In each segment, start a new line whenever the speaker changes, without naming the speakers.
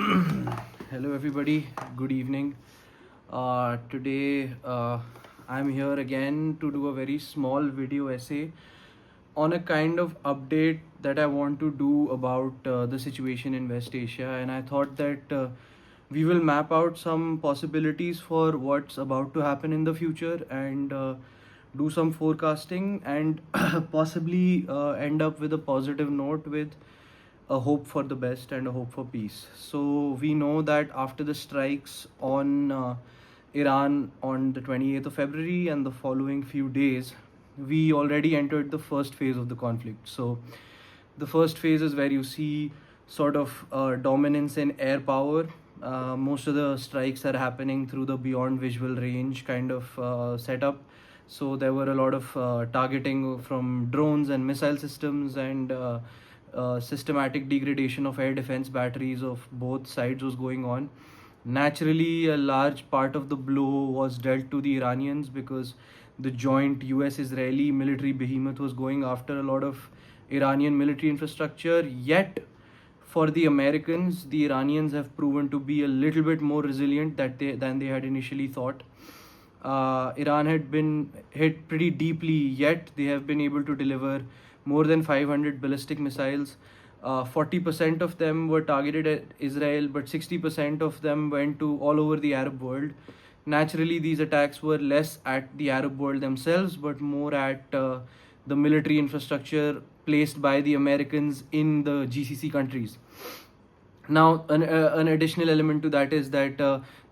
Hello, everybody. Good evening. Today, I'm here again to do a very small video essay on a kind of update that I want to do about the situation in West Asia. And I thought that we will map out some possibilities for what's about to happen in the future and do some forecasting and possibly end up with a positive note with a hope for the best and a hope for peace. So we know that after the strikes on Iran on the 28th of February and the following few days, we already entered the first phase of the conflict. So the first phase is where you see sort of dominance in air power. Most of the strikes are happening through the beyond visual range kind of setup. So there were a lot of targeting from drones and missile systems and systematic degradation of air defense batteries of both sides was going on. Naturally, a large part of the blow was dealt to the Iranians because the joint US Israeli military behemoth was going after a lot of Iranian military infrastructure. Yet, for the Americans, the Iranians have proven to be a little bit more resilient than they had initially thought. Iran had been hit pretty deeply, yet they have been able to deliver more than 500 ballistic missiles. 40% of them were targeted at Israel, but 60% of them went to all over the Arab world. Naturally, these attacks were less at the Arab world themselves, but more at the military infrastructure placed by the Americans in the GCC countries. Now, an additional element to that is that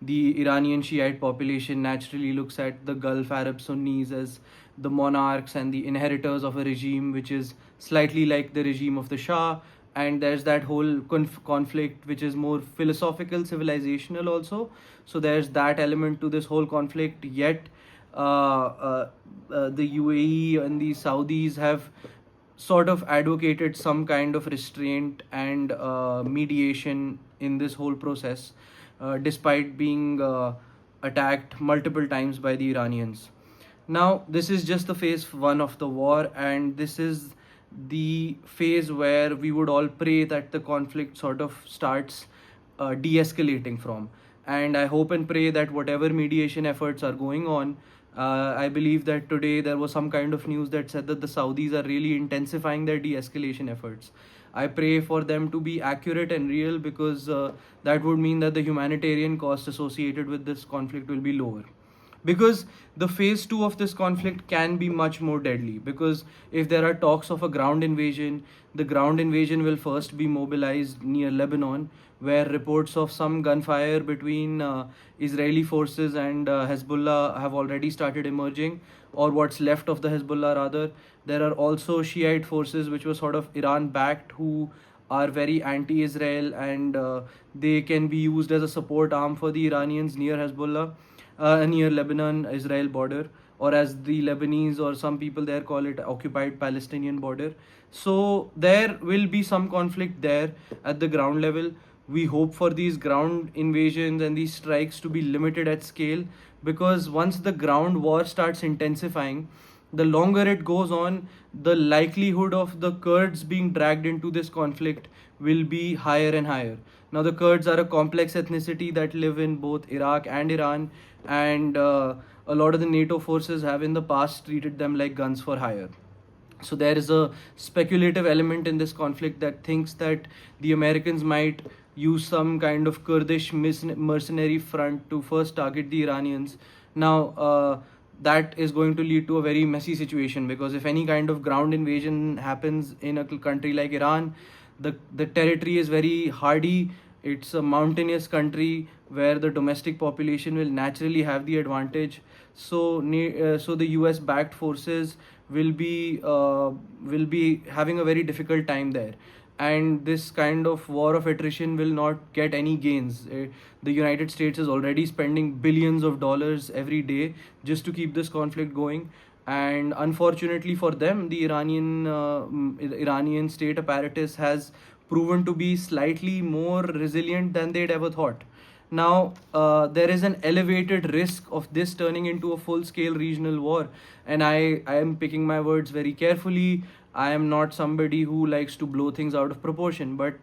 the Iranian Shiite population naturally looks at the Gulf Arab Sunnis as the monarchs and the inheritors of a regime which is slightly like the regime of the Shah. And there's that whole conflict which is more philosophical, civilizational also. So there's that element to this whole conflict. Yet, the UAE and the Saudis have sort of advocated some kind of restraint and mediation in this whole process, despite being attacked multiple times by the Iranians. Now, this is just the phase one of the war, and this is the phase where we would all pray that the conflict sort of starts de escalating from. And I hope and pray that whatever mediation efforts are going on, I believe that today there was some kind of news that said that the Saudis are really intensifying their de escalation efforts. I pray for them to be accurate and real because that would mean that the humanitarian cost associated with this conflict will be lower, because the phase 2 of this conflict can be much more deadly. Because if there are talks of a ground invasion, the ground invasion will first be mobilized near Lebanon, where reports of some gunfire between Israeli forces and Hezbollah have already started emerging, or what's left of the Hezbollah rather. There are also Shiite forces which were sort of Iran backed, who are very anti-Israel, and they can be used as a support arm for the Iranians near Hezbollah, near Lebanon-Israel border, or as the Lebanese or some people there call it, occupied Palestinian border. So there will be some conflict there at the ground level. We hope for these ground invasions and these strikes to be limited at scale, because once the ground war starts intensifying, the longer it goes on, the likelihood of the Kurds being dragged into this conflict will be higher and higher. Now, the Kurds are a complex ethnicity that live in both Iraq and Iran, and a lot of the NATO forces have in the past treated them like guns for hire. So there is a speculative element in this conflict that thinks that the Americans might use some kind of Kurdish mercenary front to first target the Iranians. Now, that is going to lead to a very messy situation, because if any kind of ground invasion happens in a country like Iran, the territory is very hardy. It's a mountainous country where the domestic population will naturally have the advantage. So the US backed forces will be having a very difficult time there, and this kind of war of attrition will not get any gains. The United States is already spending billions of dollars every day just to keep this conflict going, and unfortunately for them, the Iranian state apparatus has proven to be slightly more resilient than they'd ever thought. Now, there is an elevated risk of this turning into a full-scale regional war, and I am picking my words very carefully. I am not somebody who likes to blow things out of proportion, but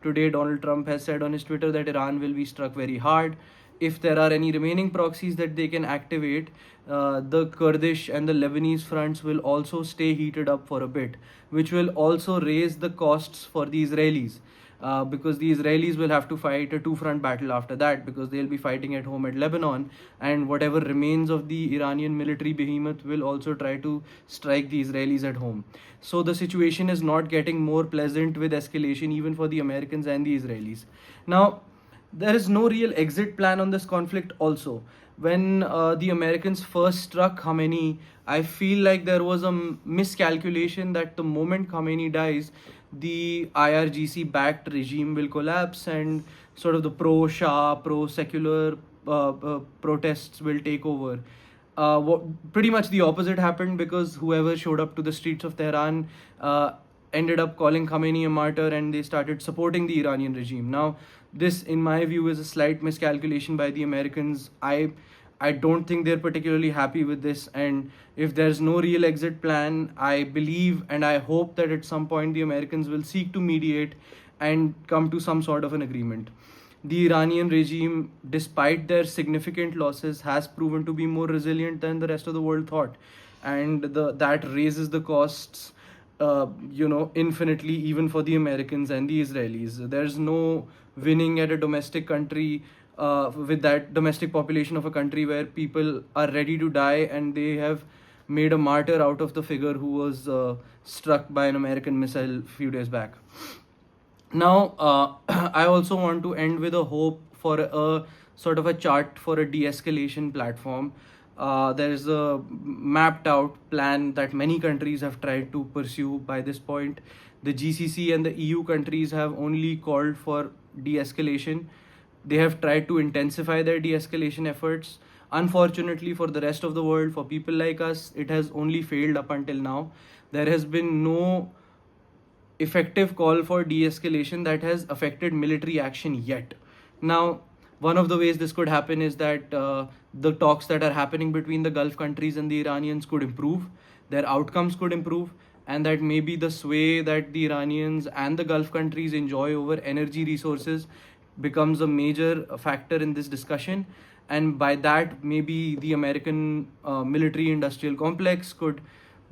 today Donald Trump has said on his Twitter that Iran will be struck very hard. If there are any remaining proxies that they can activate, the Kurdish and the Lebanese fronts will also stay heated up for a bit, which will also raise the costs for the Israelis. Because the Israelis will have to fight a two-front battle after that, because they'll be fighting at home at Lebanon, and whatever remains of the Iranian military behemoth will also try to strike the Israelis at home. So the situation is not getting more pleasant with escalation even for the Americans and the Israelis. Now, there is no real exit plan on this conflict also. When the Americans first struck Khamenei, I feel like there was a miscalculation that the moment Khamenei dies, the IRGC backed regime will collapse and sort of the pro Shah, pro secular protests will take over. Pretty much the opposite happened, because whoever showed up to the streets of Tehran ended up calling Khamenei a martyr, and they started supporting the Iranian regime. Now, this, in my view, is a slight miscalculation by the Americans. I don't think they're particularly happy with this, and if there's no real exit plan, I believe and I hope that at some point the Americans will seek to mediate and come to some sort of an agreement. The Iranian regime, despite their significant losses, has proven to be more resilient than the rest of the world thought, and that raises the costs, infinitely, even for the Americans and the Israelis. There's no winning at a domestic country, with that domestic population of a country where people are ready to die, and they have made a martyr out of the figure who was struck by an American missile a few days back. Now, I also want to end with a hope for a sort of a chart for a de-escalation platform. There is a mapped out plan that many countries have tried to pursue by this point. The GCC and the EU countries have only called for de-escalation. They have tried to intensify their de-escalation efforts. Unfortunately, for the rest of the world, for people like us, it has only failed up until now. There has been no effective call for de-escalation that has affected military action yet. Now, one of the ways this could happen is that the talks that are happening between the Gulf countries and the Iranians could improve, their outcomes could improve, and that maybe the sway that the Iranians and the Gulf countries enjoy over energy resources becomes a major factor in this discussion. And by that, maybe the American military industrial complex could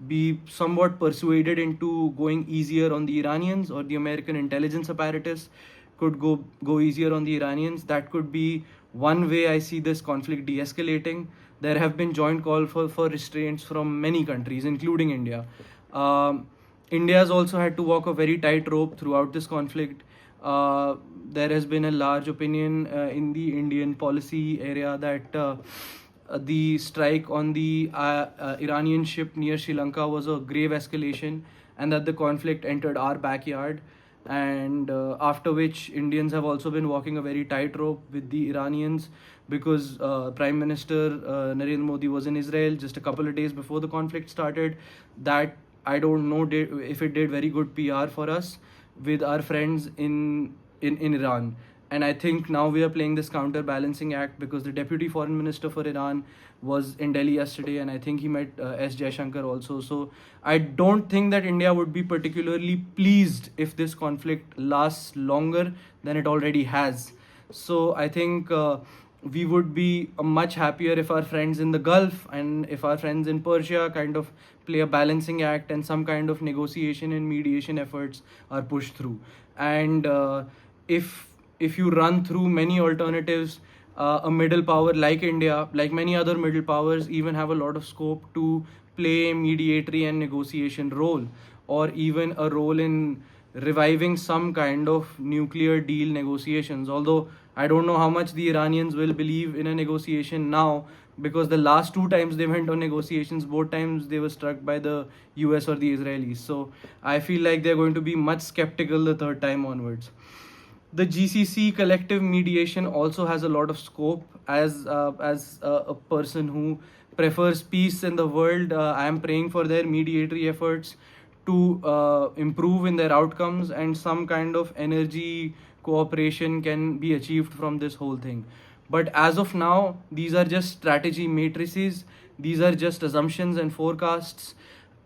be somewhat persuaded into going easier on the Iranians, or the American intelligence apparatus could go easier on the Iranians. That could be one way I see this conflict de-escalating. There have been joint calls for restraints from many countries, including India. India has also had to walk a very tight rope throughout this conflict. There has been a large opinion in the Indian policy area that the strike on the Iranian ship near Sri Lanka was a grave escalation, and that the conflict entered our backyard. And after which, Indians have also been walking a very tight rope with the Iranians, because Prime Minister Narendra Modi was in Israel just a couple of days before the conflict started. That, I don't know if it did very good PR for us with our friends in Iran. And I think now we are playing this counterbalancing act, because the Deputy Foreign Minister for Iran was in Delhi yesterday, and I think he met S. Jaishankar also. So I don't think that India would be particularly pleased if this conflict lasts longer than it already has. So I think we would be much happier if our friends in the Gulf and if our friends in Persia kind of play a balancing act, and some kind of negotiation and mediation efforts are pushed through. And if you run through many alternatives, a middle power like India, like many other middle powers, even have a lot of scope to play a mediatory and negotiation role, or even a role in reviving some kind of nuclear deal negotiations. Although I don't know how much the Iranians will believe in a negotiation now, because the last two times they went on negotiations, both times they were struck by the US or the Israelis. So I feel like they're going to be much skeptical the third time onwards. The GCC collective mediation also has a lot of scope. As a person who prefers peace in the world, I am praying for their mediatory efforts to improve in their outcomes, and some kind of energy cooperation can be achieved from this whole thing. But as of now, these are just strategy matrices, these are just assumptions and forecasts.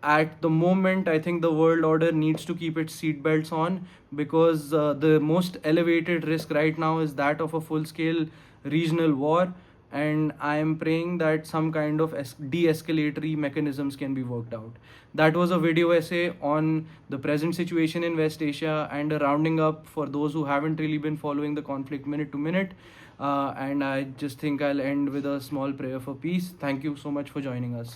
at the moment, I think the world order needs to keep its seatbelts on, because the most elevated risk right now is that of a full scale regional war. And I am praying that some kind of de escalatory mechanisms can be worked out. That was a video essay on the present situation in West Asia and a rounding up for those who haven't really been following the conflict minute to minute. And I just think I'll end with a small prayer for peace. Thank you so much for joining us.